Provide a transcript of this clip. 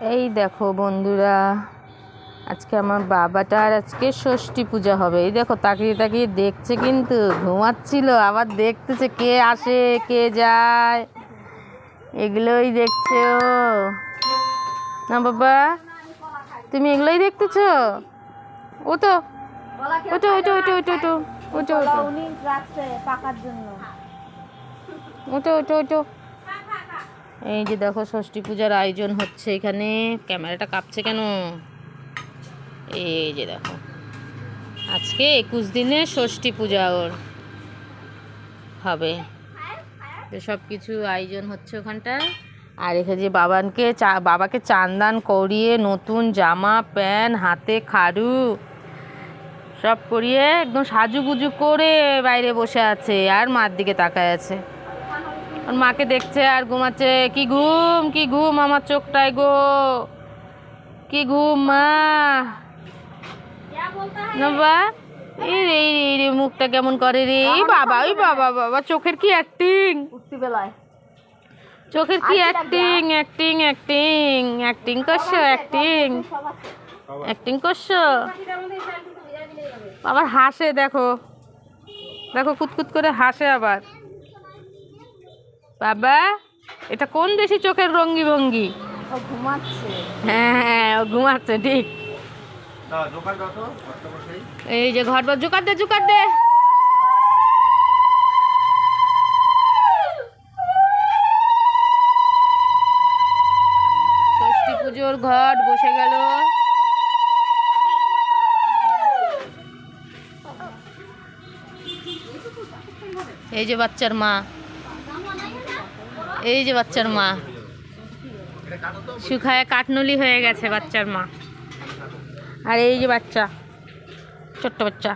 এই দেখো বন্ধুরা, আজকে আমার বাবাটার আজকে ষষ্ঠী পূজা হবে। এই দেখো তাকিয়ে তাকিয়ে দেখছে, কিন্তু ঘুমাচ্ছিল আবার দেখতেছে কে আসে কে যায়, এগুলোই দেখছে ও। না বাবা, তুমি এগুলোই দেখতেছো? ও তো ওটো ওটো ওটো ওটো ওটো ওটো ওটো ওটো ওটো। এই যে দেখো ষষ্ঠী পূজার আয়োজন হচ্ছে এখানে। ক্যামেরাটা কাঁপছে কেন? এই যে দেখো, আজকে 21 দিনে ষষ্ঠী পূজা ওর হবে, তো সব কিছু আয়োজন হচ্ছে ওখানটায়। আর এখানে যে বাবাকে চান্দান করিয়ে নতুন জামা প্যান্ট, হাতে খাড়ু সব করিয়ে একদম সাজুগুজু করে বাইরে বসে আছে, আর মার দিকে তাকায় আছে। ওর মাকে দেখছে আর ঘুমাচ্ছে। কি ঘুম কি ঘুম আমার চোখটায় গো, কি ঘুম মা। বাবা এই মুখটা কেমন করে রে বাবা, ওই বাবা বাবা, চোখের কি অ্যাক্টিং, চোখের কি অ্যাক্টিং অ্যাক্টিং অ্যাক্টিং অ্যাক্টিং করছো, অ্যাক্টিং অ্যাক্টিং করছো। আবার হাসে, দেখো দেখো কুতকুত করে হাসে আবার। বাবা এটা কোন দেশি চোখের রঙ্গি ভঙ্গি? হ্যাঁ হ্যাঁ, ও ঘুমাচ্ছে ঠিক। এই যে ঘর বার জোকার দে, জোকার দে। ষষ্ঠী পুজোর ঘট বসে গেল। এই যে বাচ্চার মা, এই যে বাচ্চার মা শুকায় কাঠনলি হয়ে গেছে বাচ্চার মা। আর এই যে বাচ্চা, ছোট্ট বাচ্চা।